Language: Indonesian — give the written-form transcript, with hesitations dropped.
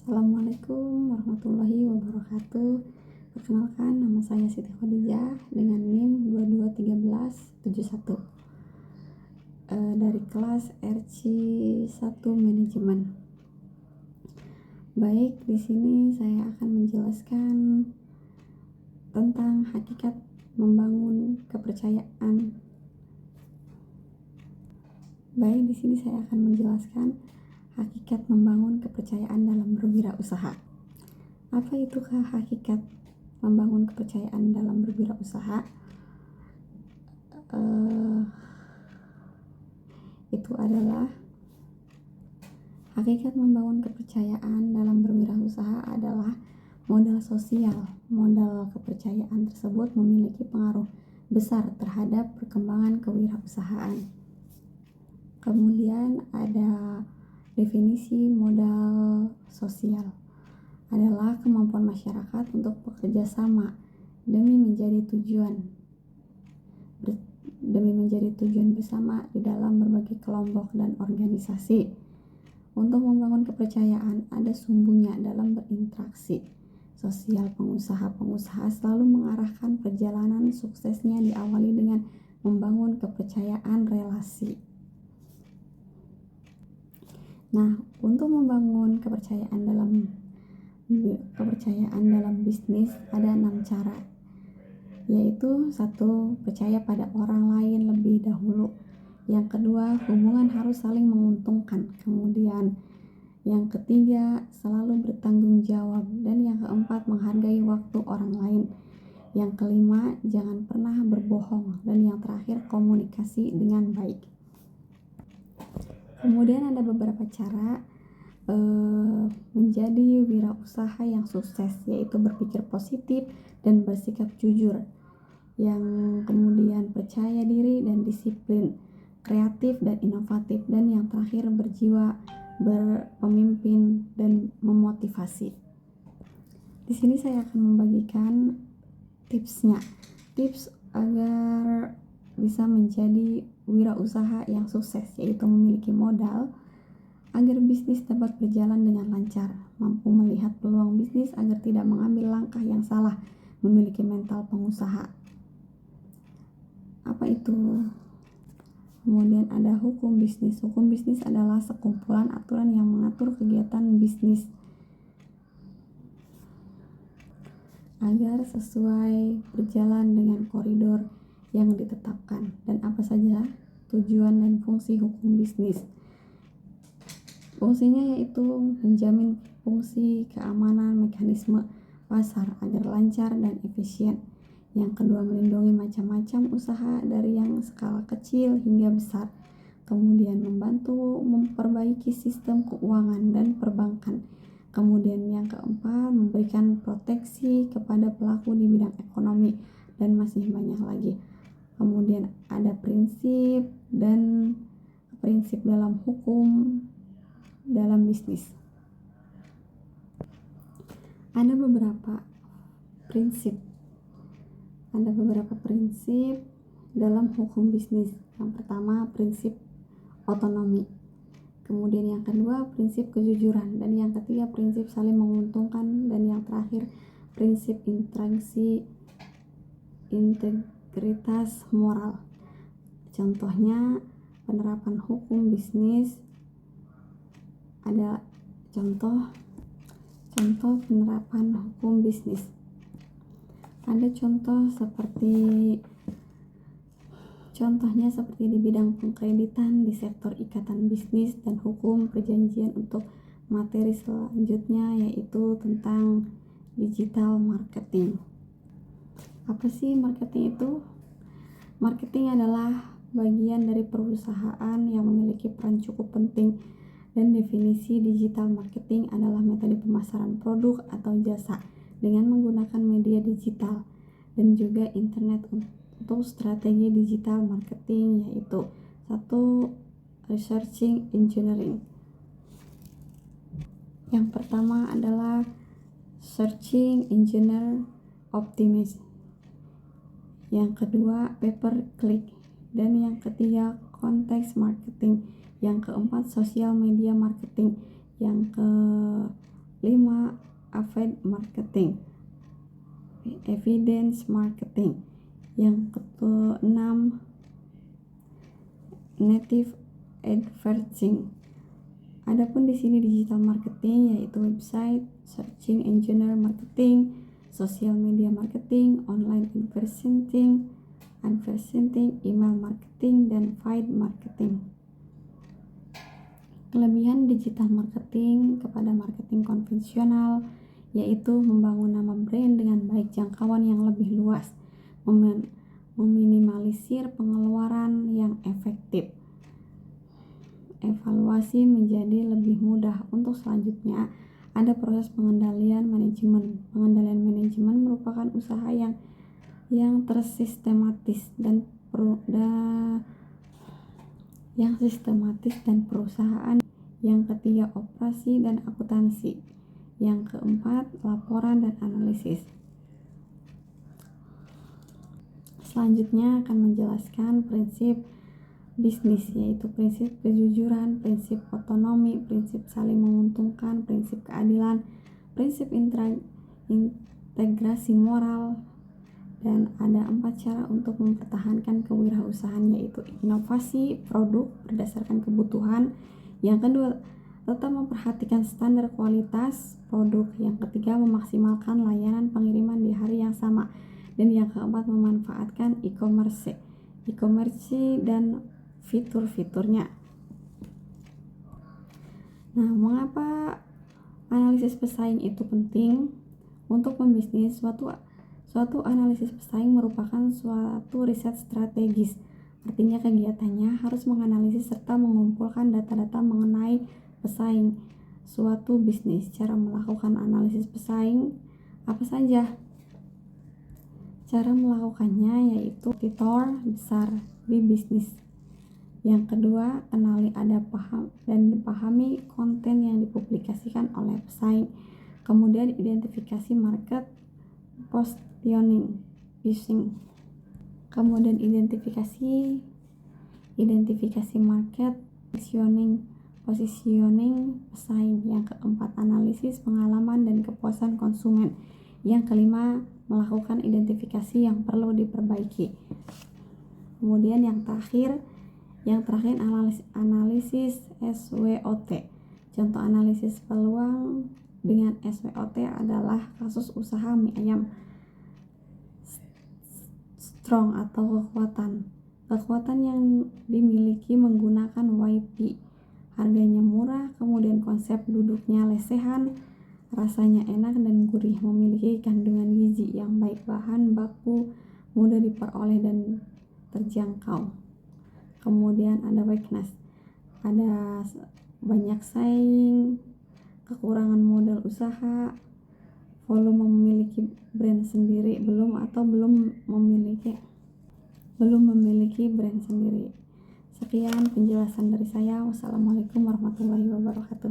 Assalamualaikum warahmatullahi wabarakatuh. Perkenalkan, nama saya Siti Khadijah dengan NIM 221371 dari kelas RC1 Manajemen. Baik, di sini saya akan menjelaskan tentang hakikat membangun kepercayaan. Baik, di sini saya akan menjelaskan hakikat membangun kepercayaan dalam berwirausaha. Apa itukah hakikat membangun kepercayaan dalam berwirausaha? Itu adalah hakikat membangun kepercayaan dalam berwirausaha adalah modal sosial. Modal kepercayaan tersebut memiliki pengaruh besar terhadap perkembangan kewirausahaan. Kemudian ada definisi modal sosial adalah kemampuan masyarakat untuk bekerja sama demi menjadi tujuan bersama di dalam berbagai kelompok dan organisasi. Untuk membangun kepercayaan ada sumbernya dalam berinteraksi sosial. Pengusaha selalu mengarahkan perjalanan suksesnya diawali dengan membangun kepercayaan relasi. Nah, untuk membangun kepercayaan dalam bisnis ada 6 cara, yaitu 1. Percaya pada orang lain lebih dahulu. Yang kedua, hubungan harus saling menguntungkan. Kemudian yang ketiga, selalu bertanggung jawab. Dan yang keempat, menghargai waktu orang lain. Yang kelima, jangan pernah berbohong. Dan yang terakhir, komunikasi dengan baik. Kemudian ada beberapa cara menjadi wirausaha yang sukses, yaitu berpikir positif dan bersikap jujur, yang kemudian percaya diri dan disiplin, kreatif dan inovatif, dan yang terakhir berjiwa berpemimpin dan memotivasi. Di sini saya akan membagikan tipsnya, tips agar bisa menjadi wirausaha yang sukses, yaitu memiliki modal agar bisnis dapat berjalan dengan lancar, mampu melihat peluang bisnis agar tidak mengambil langkah yang salah, memiliki mental pengusaha. Apa itu? Kemudian ada hukum bisnis. Hukum bisnis adalah sekumpulan aturan yang mengatur kegiatan bisnis agar sesuai berjalan dengan koridor yang ditetapkan. Dan apa saja tujuan dan fungsi hukum bisnis? Fungsinya yaitu menjamin fungsi keamanan mekanisme pasar agar lancar dan efisien. Yang kedua, melindungi macam-macam usaha dari yang skala kecil hingga besar. Kemudian membantu memperbaiki sistem keuangan dan perbankan. Kemudian yang keempat, memberikan proteksi kepada pelaku di bidang ekonomi, dan masih banyak lagi. Kemudian ada prinsip dalam hukum dalam bisnis. Ada beberapa prinsip dalam hukum bisnis. Yang pertama, prinsip otonomi. Kemudian yang kedua, prinsip kejujuran. Dan yang ketiga, prinsip saling menguntungkan. Dan yang terakhir, prinsip integritas moral. Contohnya, penerapan hukum bisnis ada contoh penerapan hukum bisnis. Ada contohnya seperti di bidang pengkreditan, di sektor ikatan bisnis, dan hukum perjanjian. Untuk materi selanjutnya yaitu tentang digital marketing. Apa sih marketing itu? Marketing adalah bagian dari perusahaan yang memiliki peran cukup penting, dan definisi digital marketing adalah metode pemasaran produk atau jasa dengan menggunakan media digital dan juga internet. Untuk strategi digital marketing yaitu 1. Researching engineering. Yang pertama adalah searching engine optimization. Yang kedua, pay per click. Dan yang ketiga, context marketing. Yang keempat, social media marketing. Yang 5. Evidence marketing. Yang ke-6 native advertising. Adapun di sini digital marketing yaitu website, searching engine marketing, social media marketing, online advertising, email marketing, dan paid marketing. Kelebihan digital marketing kepada marketing konvensional yaitu membangun nama brand dengan baik, jangkauan yang lebih luas, meminimalisir pengeluaran yang efektif. Evaluasi menjadi lebih mudah. Untuk selanjutnya ada proses pengendalian manajemen. Pengendalian manajemen merupakan usaha yang tersistematis dan perusahaan. Yang ketiga operasi dan akuntansi. Yang keempat laporan dan analisis. Selanjutnya akan menjelaskan prinsip bisnis, yaitu prinsip kejujuran, prinsip otonomi, prinsip saling menguntungkan, prinsip keadilan, prinsip integrasi moral, dan ada 4 cara untuk mempertahankan kewirausahaan, yaitu inovasi produk berdasarkan kebutuhan. Yang kedua, tetap memperhatikan standar kualitas produk. Yang ketiga, memaksimalkan layanan pengiriman di hari yang sama. Dan yang keempat, memanfaatkan e-commerce dan fitur-fiturnya. Nah, mengapa analisis pesaing itu penting? Untuk pembisnis, suatu analisis pesaing merupakan suatu riset strategis. Artinya kegiatannya harus menganalisis serta mengumpulkan data-data mengenai pesaing suatu bisnis. Cara melakukan analisis pesaing apa saja? Cara melakukannya yaitu kompetitor besar di bisnis. Yang kedua, kenali dan pahami konten yang dipublikasikan oleh pesaing. Kemudian identifikasi market positioning. Kemudian identifikasi market positioning pesaing. Yang keempat, analisis pengalaman dan kepuasan konsumen. Yang kelima, melakukan identifikasi yang perlu diperbaiki. Kemudian yang terakhir analisis SWOT. Contoh analisis peluang dengan SWOT adalah kasus usaha mie ayam strong atau kekuatan yang dimiliki menggunakan YP, harganya murah, kemudian konsep duduknya lesehan, rasanya enak dan gurih, memiliki kandungan gizi yang baik, bahan baku mudah diperoleh dan terjangkau. Kemudian ada weakness, ada banyak saing, kekurangan modal usaha, volume memiliki brand sendiri, belum memiliki brand sendiri. Sekian penjelasan dari saya. Wassalamualaikum warahmatullahi wabarakatuh.